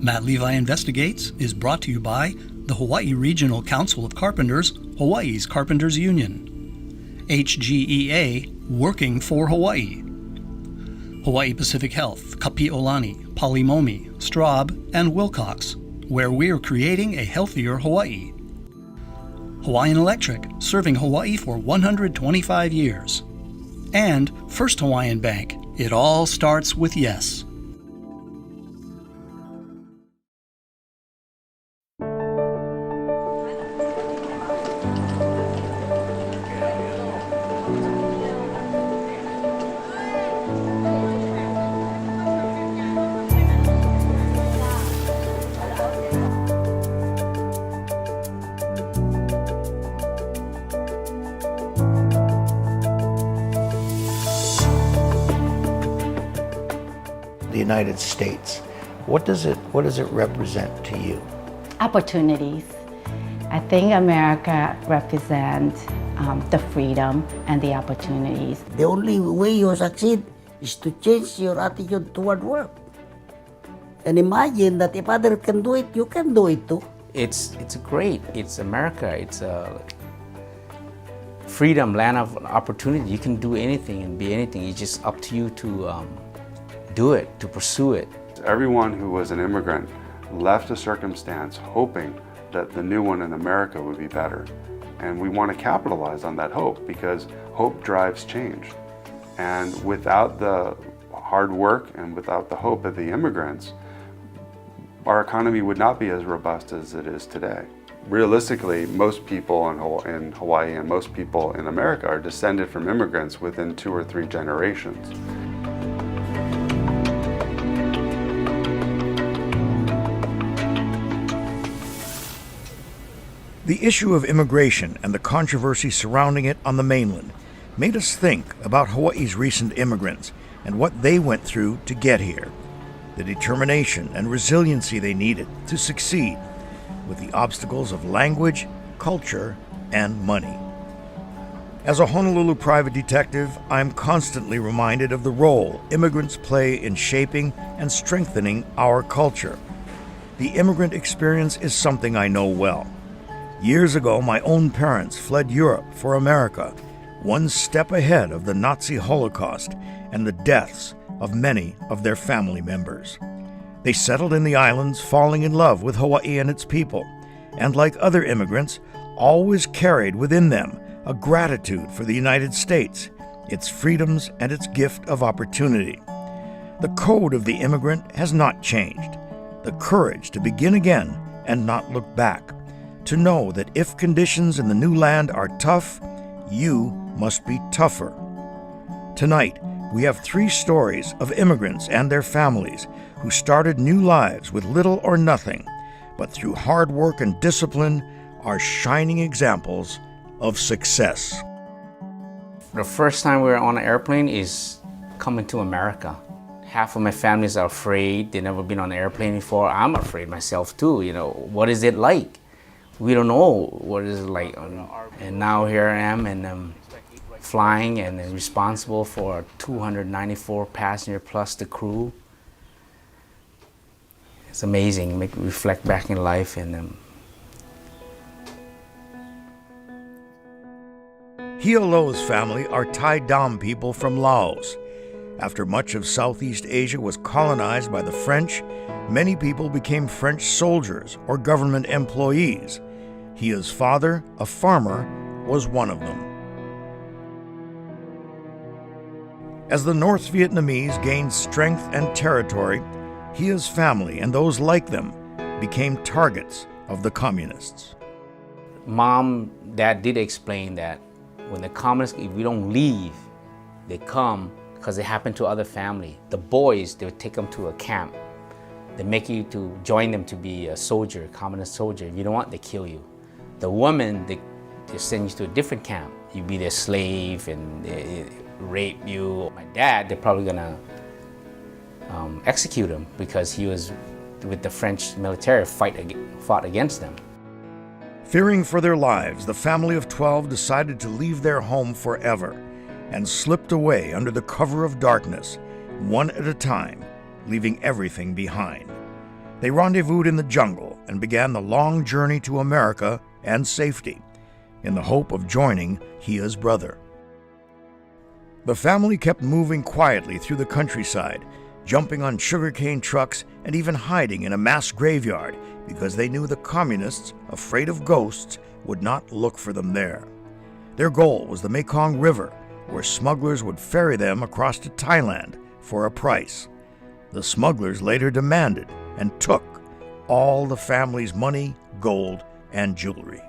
Matt Levi Investigates is brought to you by the Hawaii Regional Council of Carpenters, Hawaii's Carpenters Union, HGEA, Working for Hawaii, Hawaii Pacific Health, Kapi'olani, Palimomi, Straub, and Wilcox, where we're creating a healthier Hawaii. Hawaiian Electric, serving Hawaii for 125 years. And First Hawaiian Bank, it all starts with yes. The United States, what does it represent to you? Opportunities. I think America represents the freedom and the opportunities. The only way you succeed is to change your attitude toward work. And imagine that if others can do it, you can do it too. It's great. It's America. It's a freedom, land of opportunity. You can do anything and be anything. It's just up to you to do it, to pursue it. Everyone who was an immigrant left a circumstance hoping that the new one in America would be better. And we want to capitalize on that hope because hope drives change. And without the hard work and without the hope of the immigrants, our economy would not be as robust as it is today. Realistically, most people in Hawaii and most people in America are descended from immigrants within 2 or 3 generations. The issue of immigration and the controversy surrounding it on the mainland made us think about Hawaii's recent immigrants and what they went through to get here, the determination and resiliency they needed to succeed with the obstacles of language, culture, and money. As a Honolulu private detective, I'm constantly reminded of the role immigrants play in shaping and strengthening our culture. The immigrant experience is something I know well. Years ago, my own parents fled Europe for America, one step ahead of the Nazi Holocaust and the deaths of many of their family members. They settled in the islands, falling in love with Hawaii and its people, and like other immigrants, always carried within them a gratitude for the United States, its freedoms, and its gift of opportunity. The code of the immigrant has not changed. The courage to begin again and not look back. To know that if conditions in the new land are tough, you must be tougher. Tonight, we have 3 stories of immigrants and their families who started new lives with little or nothing, but through hard work and discipline are shining examples of success. The first time we were on an airplane is coming to America. Half of my families are afraid. They've never been on an airplane before. I'm afraid myself too. What is it like? We don't know what it's like. And now here I am, and I'm flying and responsible for 294 passenger plus the crew. It's amazing. Make me reflect back in life. And Hiolo's family are Thai Dam people from Laos. After much of Southeast Asia was colonized by the French, many people became French soldiers or government employees. Hia's father, a farmer, was one of them. As the North Vietnamese gained strength and territory, Hia's family and those like them became targets of the communists. Mom, Dad did explain that when the communists, if we don't leave, they come because it happened to other family. The boys, they would take them to a camp. They make you to join them to be a soldier, a communist soldier. If you don't want, they kill you. The woman, they send you to a different camp. You be their slave and they rape you. My dad, they're probably gonna execute him because he was with the French military, fought against them. Fearing for their lives, the family of 12 decided to leave their home forever and slipped away under the cover of darkness, one at a time, leaving everything behind. They rendezvoused in the jungle and began the long journey to America and safety, in the hope of joining Hia's brother. The family kept moving quietly through the countryside, jumping on sugarcane trucks and even hiding in a mass graveyard because they knew the communists, afraid of ghosts, would not look for them there. Their goal was the Mekong River, where smugglers would ferry them across to Thailand for a price. The smugglers later demanded and took all the family's money, gold, and jewelry.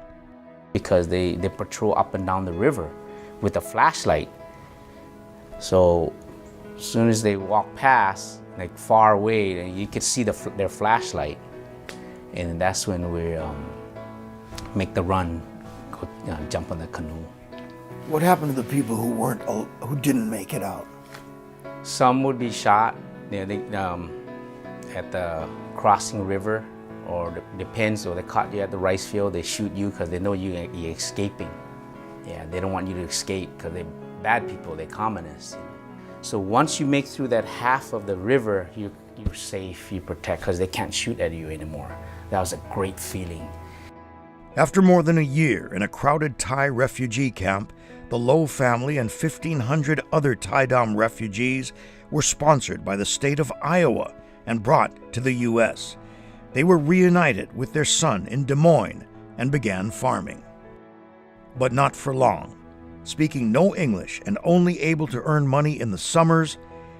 Because they patrol up and down the river with a flashlight. So as soon as they walk past, like far away, and you could see their flashlight. And that's when we make the run, go, jump on the canoe. What happened to the people who didn't make it out? Some would be shot at the crossing river, or depends, or they caught you at the rice field, they shoot you because they know you're escaping. Yeah, they don't want you to escape because they're bad people, they're communists. So once you make through that half of the river, you're safe, you're protected, because they can't shoot at you anymore. That was a great feeling. After more than a year in a crowded Thai refugee camp, the Low family and 1,500 other Thai Dam refugees were sponsored by the state of Iowa and brought to the U.S. They were reunited with their son in Des Moines and began farming. But not for long. Speaking no English and only able to earn money in the summers,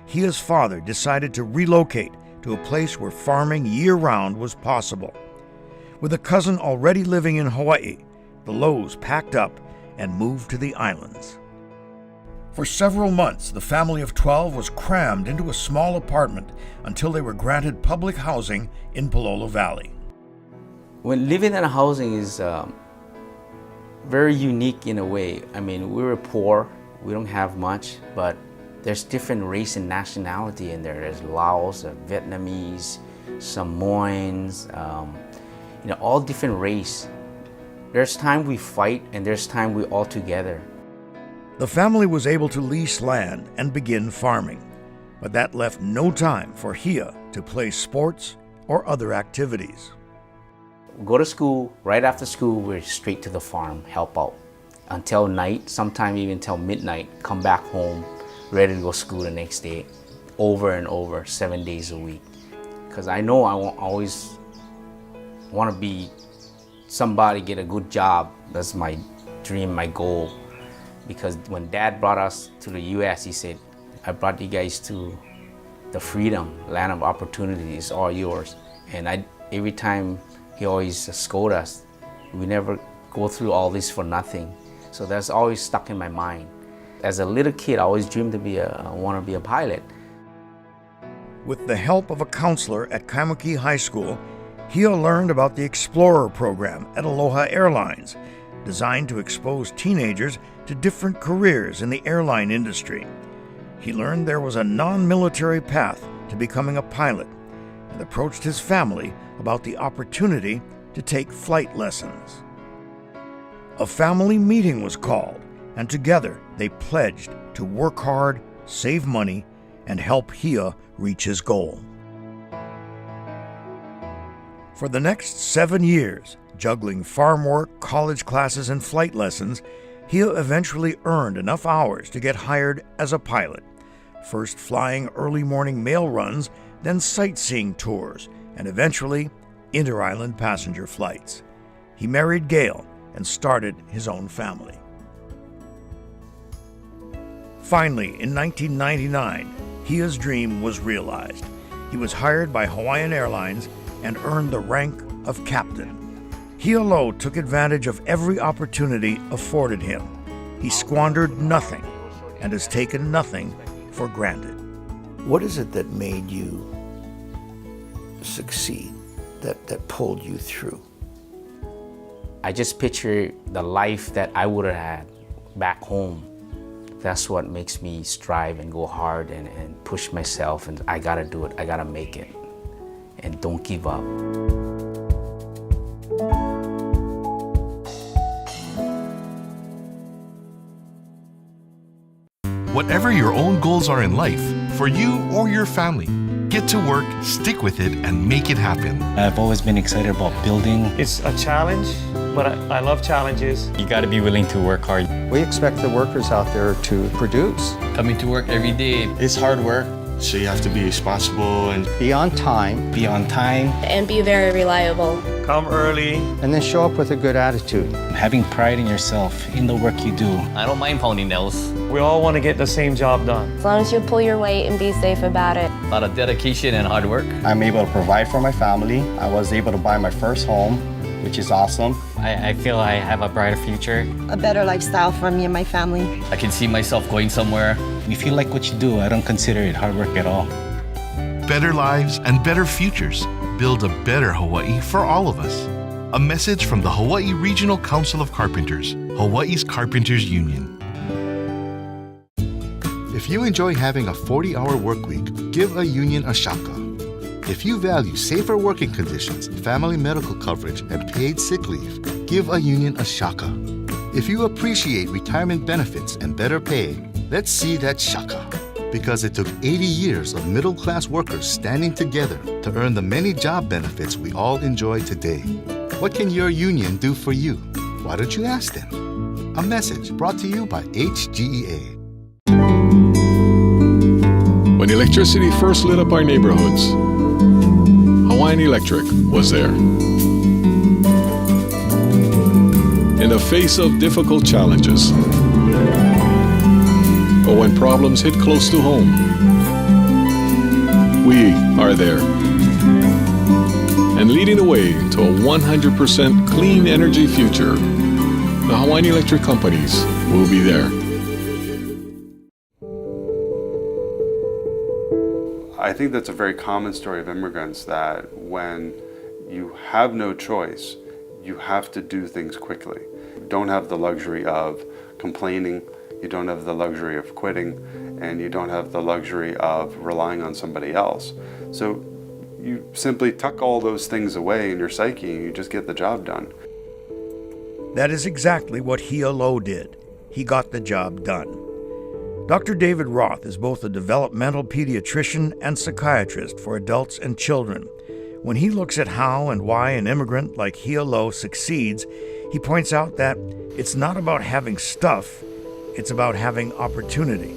Hia's father decided to relocate to a place where farming year-round was possible. With a cousin already living in Hawaii, the Lows packed up and moved to the islands. For several months, the family of 12 was crammed into a small apartment until they were granted public housing in Palolo Valley. When living in a housing is very unique in a way. I mean, we were poor, we don't have much, but there's different race and nationality in there. There's Laos, Vietnamese, Samoans, all different race. There's time we fight and there's time we all together. The family was able to lease land and begin farming, but that left no time for Hia to play sports or other activities. Go to school, right after school, we're straight to the farm, help out. Until night, sometime even till midnight, come back home, ready to go to school the next day, over and over, 7 days a week. Because I know I won't always want to be somebody, get a good job. That's my dream, my goal. Because when Dad brought us to the U.S., he said, I brought you guys to the freedom, land of opportunity, it's all yours. And every time he always scold us, we never go through all this for nothing. So that's always stuck in my mind. As a little kid, I always dreamed to want to be a pilot. With the help of a counselor at Kaimuki High School, Hia learned about the Explorer program at Aloha Airlines, designed to expose teenagers to different careers in the airline industry. He learned there was a non-military path to becoming a pilot and approached his family about the opportunity to take flight lessons. A family meeting was called, and together they pledged to work hard, save money, and help Hia reach his goal. For the next 7 years, juggling farm work, college classes, and flight lessons, Hia eventually earned enough hours to get hired as a pilot, first flying early morning mail runs, then sightseeing tours, and eventually inter-island passenger flights. He married Gail and started his own family. Finally, in 1999, Hia's dream was realized. He was hired by Hawaiian Airlines and earned the rank of captain. Hia Low took advantage of every opportunity afforded him. He squandered nothing and has taken nothing for granted. What is it that made you succeed, that pulled you through? I just picture the life that I would have had back home. That's what makes me strive and go hard and push myself, and I gotta do it, I gotta make it, and don't give up. Whatever your own goals are in life, for you or your family, Get to work, stick with it, and make it happen. I've always been excited about building. It's a challenge, but I love challenges. You got to be willing to work hard. We expect the workers out there to produce. Coming to work every day. It's hard work, so you have to be responsible and be on time. Be on time. And be very reliable. Come early. And then show up with a good attitude. Having pride in yourself, in the work you do. I don't mind pounding nails. We all want to get the same job done. As long as you pull your weight and be safe about it. A lot of dedication and hard work. I'm able to provide for my family. I was able to buy my first home, which is awesome. I feel I have a brighter future. A better lifestyle for me and my family. I can see myself going somewhere. If you like what you do, I don't consider it hard work at all. Better lives and better futures. Build a better Hawaii for all of us. A message from the Hawaii Regional Council of Carpenters, Hawaii's Carpenters Union. If you enjoy having a 40-hour work week, give a union a shaka. If you value safer working conditions, family medical coverage, and paid sick leave, give a union a shaka. If you appreciate retirement benefits and better pay, let's see that shaka. Because it took 80 years of middle-class workers standing together to earn the many job benefits we all enjoy today. What can your union do for you? Why don't you ask them? A message brought to you by HGEA. When electricity first lit up our neighborhoods, Hawaiian Electric was there. In the face of difficult challenges, but when problems hit close to home, we are there. And leading the way to a 100% clean energy future, the Hawaiian Electric companies will be there. I think that's a very common story of immigrants, that when you have no choice, you have to do things quickly. You don't have the luxury of complaining, you don't have the luxury of quitting, and you don't have the luxury of relying on somebody else. So you simply tuck all those things away in your psyche and you just get the job done. That is exactly what Hia Lo did. He got the job done. Dr. David Roth is both a developmental pediatrician and psychiatrist for adults and children. When he looks at how and why an immigrant like Hia Lo succeeds, he points out that it's not about having stuff, it's about having opportunity.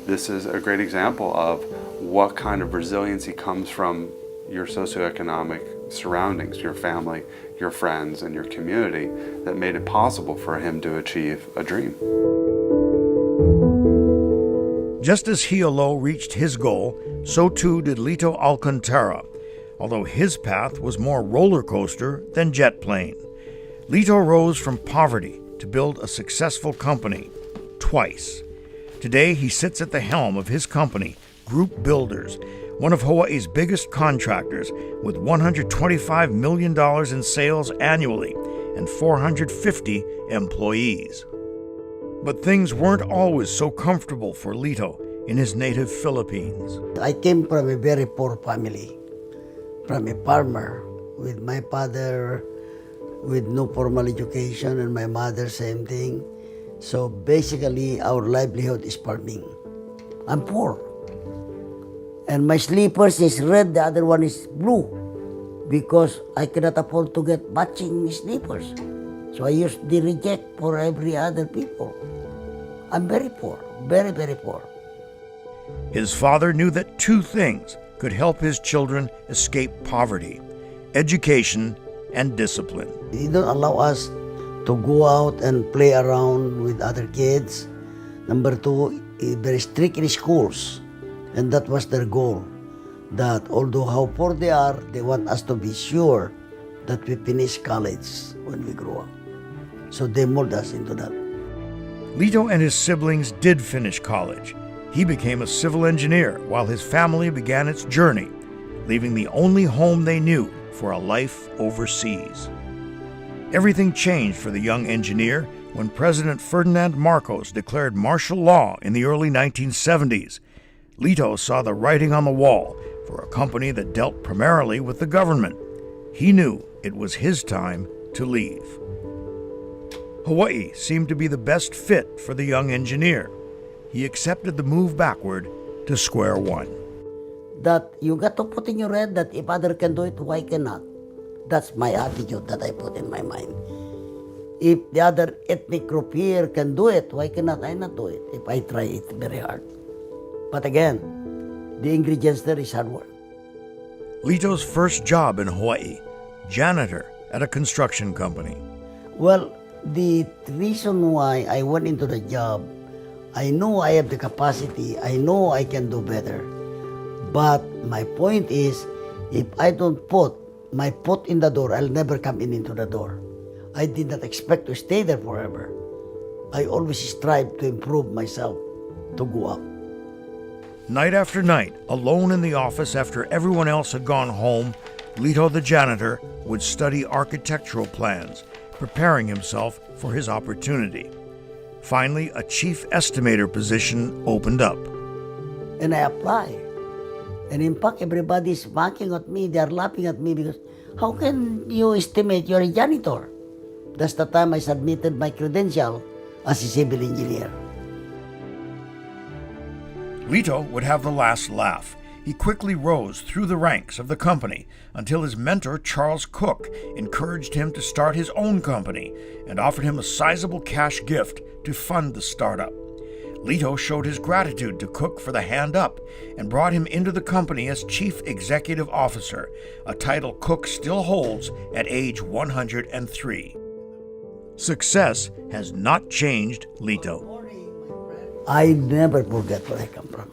This is a great example of what kind of resiliency comes from your socioeconomic surroundings, your family, your friends, and your community that made it possible for him to achieve a dream. Just as Hia Lo reached his goal, so too did Lito Alcantara, although his path was more roller coaster than jet plane. Lito rose from poverty to build a successful company, twice. Today he sits at the helm of his company, Group Builders, one of Hawaii's biggest contractors, with $125 million in sales annually and 450 employees. But things weren't always so comfortable for Lito in his native Philippines. I came from a very poor family, from a farmer, with my father with no formal education and my mother same thing. So basically our livelihood is farming. I'm poor. And my slippers is red, the other one is blue, because I cannot afford to get matching slippers. So I use the reject for every other people. I'm very poor, very, very poor. His father knew that two things could help his children escape poverty: education and discipline. They don't allow us to go out and play around with other kids. Number two, very strict in schools. And that was their goal, that although how poor they are, they want us to be sure that we finish college when we grow up. So they mold us into that. Lito and his siblings did finish college. He became a civil engineer while his family began its journey, leaving the only home they knew for a life overseas. Everything changed for the young engineer when President Ferdinand Marcos declared martial law in the early 1970s. Lito saw the writing on the wall for a company that dealt primarily with the government. He knew it was his time to leave. Hawaii seemed to be the best fit for the young engineer. He accepted the move backward to square one. that you got to put in your head that if other can do it, why cannot? That's my attitude that I put in my mind. If the other ethnic group here can do it, why cannot I not do it if I try it very hard? But again, the ingredients there is hard work. Lito's first job in Hawaii, janitor at a construction company. Well, the reason why I went into the job, I know I have the capacity, I know I can do better. But my point is, if I don't put my foot in the door, I'll never come into the door. I did not expect to stay there forever. I always strive to improve myself, to go up. Night after night, alone in the office after everyone else had gone home, Lito the janitor would study architectural plans, preparing himself for his opportunity. Finally, a chief estimator position opened up. And I applied. And in fact, everybody's mocking at me, they're laughing at me because how can you estimate you're a janitor? That's the time I submitted my credential as a civil engineer. Lito would have the last laugh. He quickly rose through the ranks of the company until his mentor, Charles Cook, encouraged him to start his own company and offered him a sizable cash gift to fund the startup. Lito showed his gratitude to Cook for the hand up and brought him into the company as Chief Executive Officer, a title Cook still holds at age 103. Success has not changed Lito. I never forget where I come from.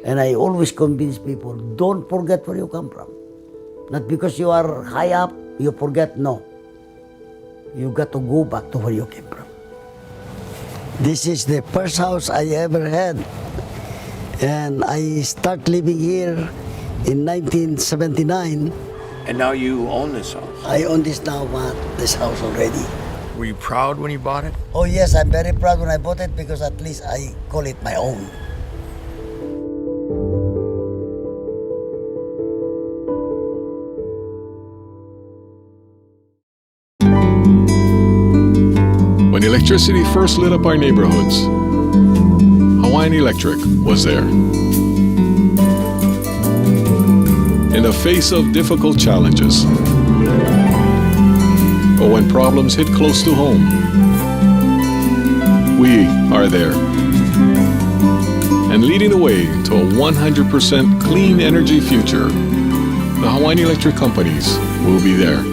And I always convince people, don't forget where you come from. Not because you are high up, you forget, no. You got to go back to where you came from. This is the first house I ever had. And I start living here in 1979. And now you own this house. I own this house already. Were you proud when you bought it? Oh yes, I'm very proud when I bought it because at least I call it my own. When electricity first lit up our neighborhoods, Hawaiian Electric was there. In the face of difficult challenges, or when problems hit close to home, we are there. And leading the way to a 100% clean energy future, the Hawaiian Electric companies will be there.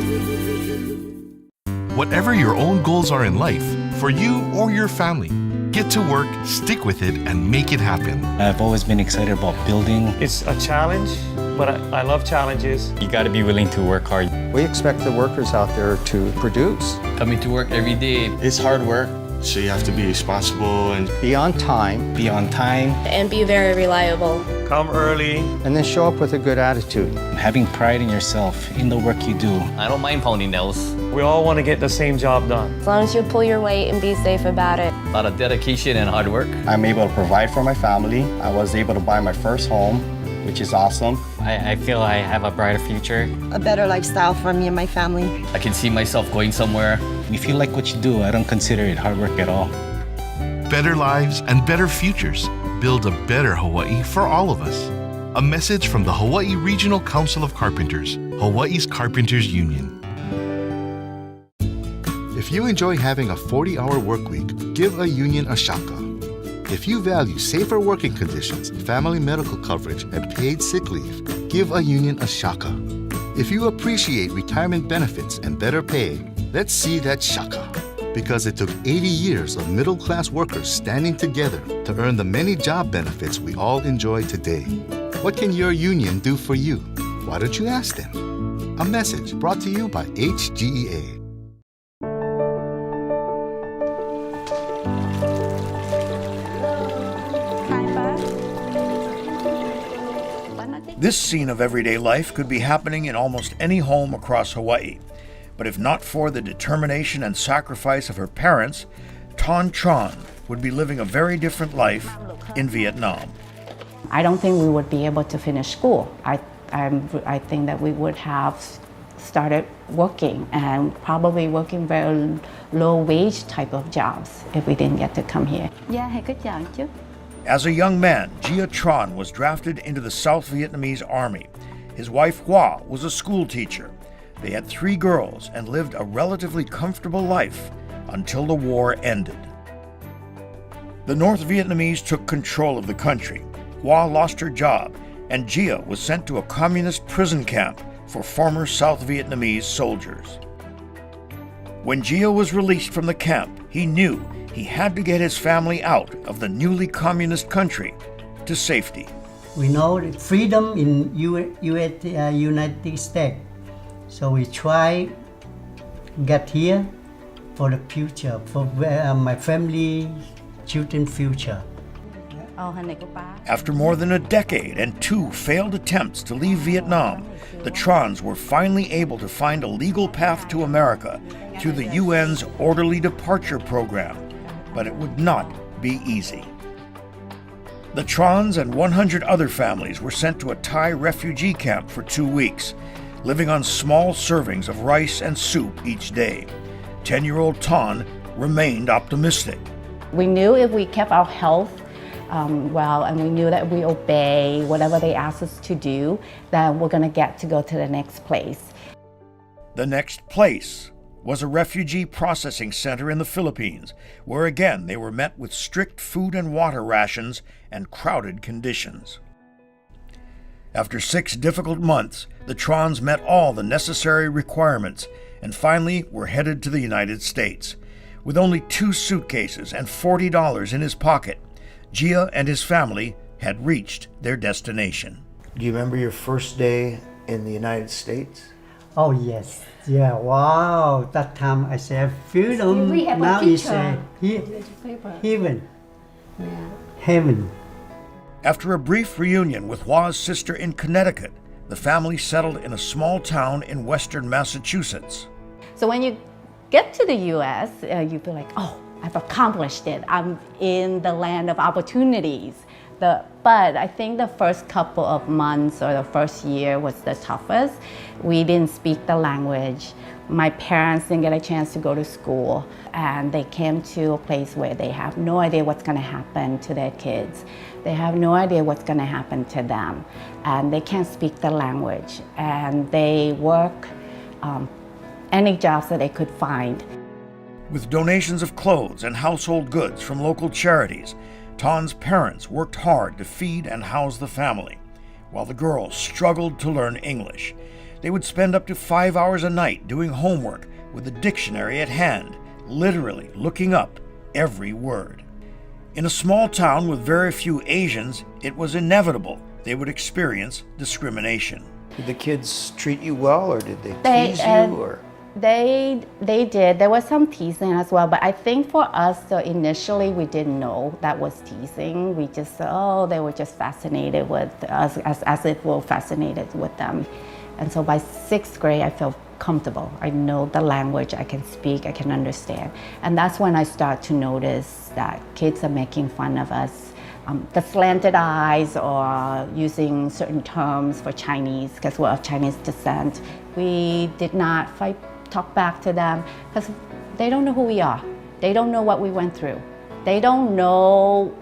Whatever your own goals are in life, for you or your family, get to work, stick with it, and make it happen. I've always been excited about building. It's a challenge, but I love challenges. You got to be willing to work hard. We expect the workers out there to produce. Coming to work every day. It's hard work, so you have to be responsible and Be on time. Be on time. And be very reliable. Come early. And then show up with a good attitude. Having pride in yourself, in the work you do. I don't mind pounding nails. We all want to get the same job done. As long as you pull your weight and be safe about it. A lot of dedication and hard work. I'm able to provide for my family. I was able to buy my first home, which is awesome. I feel I have a brighter future. A better lifestyle for me and my family. I can see myself going somewhere. If you like what you do, I don't consider it hard work at all. better lives and better futures. Build a better Hawaii for all of us. A message from the Hawaii Regional Council of Carpenters, Hawaii's Carpenters Union. If you enjoy having a 40-hour workweek, give a union a shaka. If you value safer working conditions, family medical coverage, and paid sick leave, give a union a shaka. If you appreciate retirement benefits and better pay, let's see that shaka. Because it took 80 years of middle-class workers standing together to earn the many job benefits we all enjoy today. What can your union do for you? Why don't you ask them? A message brought to you by HGEA. This scene of everyday life could be happening in almost any home across Hawaii. But if not for the determination and sacrifice of her parents, Ton Tron would be living a very different life in Vietnam. I don't think we would be able to finish school. I think that we would have started working and probably working very low wage type of jobs if we didn't get to come here. Dạ, thì cứ chào chút. As a young man, Gia Tron was drafted into the South Vietnamese Army. His wife Hoa was a school teacher. They had 3 girls and lived a relatively comfortable life until the war ended. The North Vietnamese took control of the country. Hoa lost her job, and Gia was sent to a communist prison camp for former South Vietnamese soldiers. When Gia was released from the camp, he knew he had to get his family out of the newly communist country to safety. We know that freedom in United States, so we try get here for the future, for my family, children's future. After more than a decade and 2 failed attempts to leave Vietnam, the Trons were finally able to find a legal path to America through the UN's Orderly Departure Program, but it would not be easy. The Trons and 100 other families were sent to a Thai refugee camp for 2 weeks, living on small servings of rice and soup each day. 10-year-old Ton remained optimistic. We knew if we kept our health well, and we knew that if we obey whatever they asked us to do, then we're going to get to go to the next place. The next place was a refugee processing center in the Philippines, where again they were met with strict food and water rations and crowded conditions. After 6 difficult months, the Trons met all the necessary requirements and finally were headed to the United States. With only 2 suitcases and $40 in his pocket, Gia and his family had reached their destination. Do you remember your first day in the United States? Oh yes, yeah, wow, that time I said freedom, now it's heaven, heaven. After a brief reunion with Hoa's sister in Connecticut, the family settled in a small town in western Massachusetts. So when you get to the US, you feel like, oh, I've accomplished it. I'm in the land of opportunities. But I think the first couple of months or the first year was the toughest. We didn't speak the language. My parents didn't get a chance to go to school, and they came to a place where they have no idea what's going to happen to their kids. They have no idea what's going to happen to them, and they can't speak the language. And they work any jobs that they could find. With donations of clothes and household goods from local charities, Ton's parents worked hard to feed and house the family, while the girls struggled to learn English. They would spend up to 5 hours a night doing homework with a dictionary at hand, literally looking up every word. In a small town with very few Asians, it was inevitable they would experience discrimination. Did the kids treat you well, or did they tease you? Or? They did. There was some teasing as well, but I think for us, so initially we didn't know that was teasing. We just said, oh, they were just fascinated with us, as if we were fascinated with them. And so by 6th grade, I felt comfortable. I know the language, I can speak, I can understand. And that's when I start to notice that kids are making fun of us. The slanted eyes, or using certain terms for Chinese, because we're of Chinese descent. We did not talk back to them, because they don't know who we are. They don't know what we went through. They don't know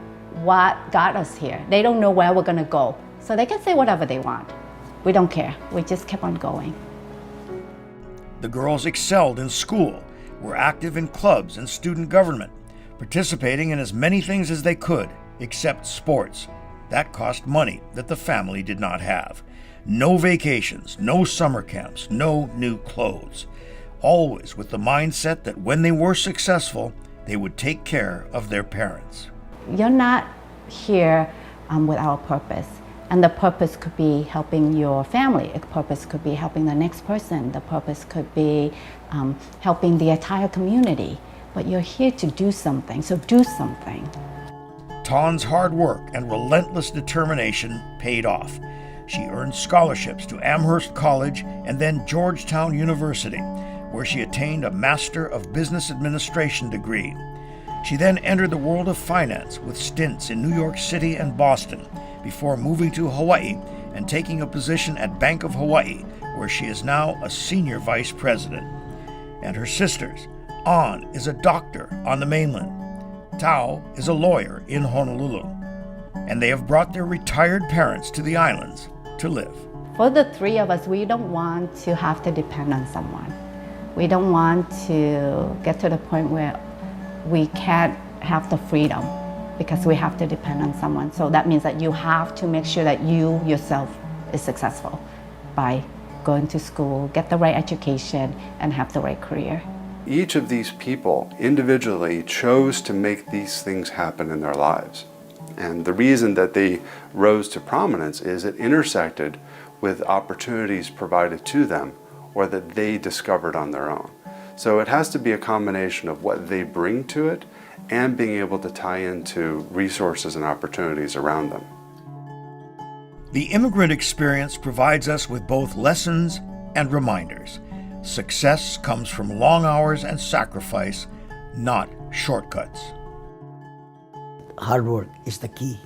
what got us here. They don't know where we're going to go. So they can say whatever they want. We don't care. We just kept on going. The girls excelled in school, were active in clubs and student government, participating in as many things as they could, except sports. That cost money that the family did not have. No vacations, no summer camps, no new clothes. Always with the mindset that when they were successful, they would take care of their parents. You're not here without a purpose. And the purpose could be helping your family. The purpose could be helping the next person. The purpose could be helping the entire community. But you're here to do something, so do something. Ton's hard work and relentless determination paid off. She earned scholarships to Amherst College and then Georgetown University, where she attained a Master of Business Administration degree. She then entered the world of finance with stints in New York City and Boston, before moving to Hawaii and taking a position at Bank of Hawaii, where she is now a senior vice president. And her sisters, An is a doctor on the mainland. Tao is a lawyer in Honolulu. and they have brought their retired parents to the islands to live. For the three of us, we don't want to have to depend on someone. We don't want to get to the point where we can't have the freedom because we have to depend on someone. So that means that you have to make sure that you yourself is successful by going to school, get the right education, and have the right career. Each of these people individually chose to make these things happen in their lives. And the reason that they rose to prominence is it intersected with opportunities provided to them or that they discovered on their own. So it has to be a combination of what they bring to it and being able to tie into resources and opportunities around them. The immigrant experience provides us with both lessons and reminders. Success comes from long hours and sacrifice, not shortcuts. Hard work is the key.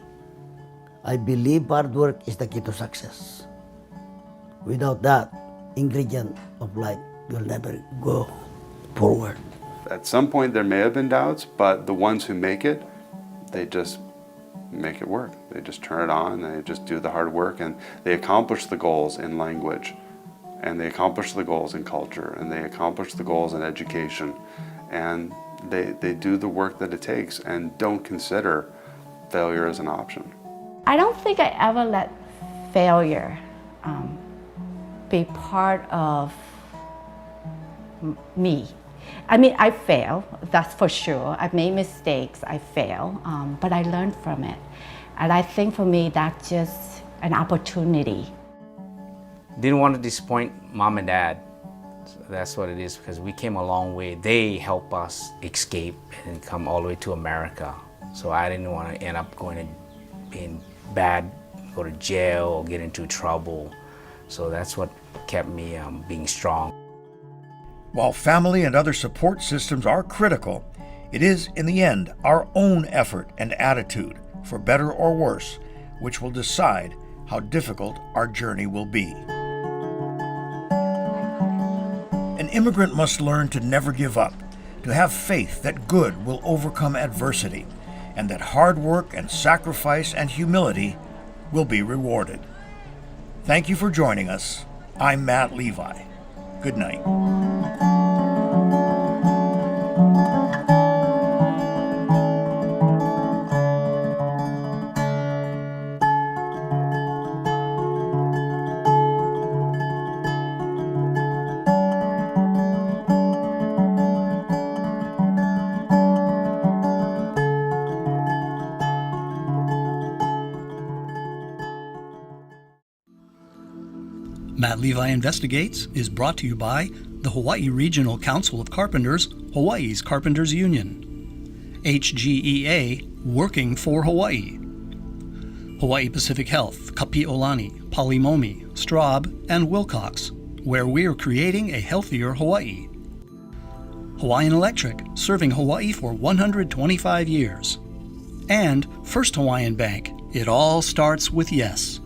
I believe hard work is the key to success. Without that ingredient of life, you'll never go forward. At some point there may have been doubts, but the ones who make it, they just make it work. They just turn it on, they just do the hard work, and they accomplish the goals in language, and they accomplish the goals in culture, and they accomplish the goals in education, and they do the work that it takes and don't consider failure as an option. I don't think I ever let failure be part of me. I mean, I fail, that's for sure. I've made mistakes, I fail, but I learned from it. And I think for me, that's just an opportunity. Didn't want to disappoint mom and dad. So that's what it is, because we came a long way. They helped us escape and come all the way to America. So I didn't want to end up going to being bad, go to jail or get into trouble. So that's what kept me being strong. While family and other support systems are critical, it is, in the end, our own effort and attitude, for better or worse, which will decide how difficult our journey will be. An immigrant must learn to never give up, to have faith that good will overcome adversity, and that hard work and sacrifice and humility will be rewarded. Thank you for joining us. I'm Matt Levi. Good night. Matt Levi Investigates is brought to you by the Hawaii Regional Council of Carpenters, Hawaii's Carpenters Union. HGEA, working for Hawaii. Hawaii Pacific Health, Kapi'olani, Palimomi, Straub, and Wilcox, where we're creating a healthier Hawaii. Hawaiian Electric, serving Hawaii for 125 years. And First Hawaiian Bank, it all starts with yes.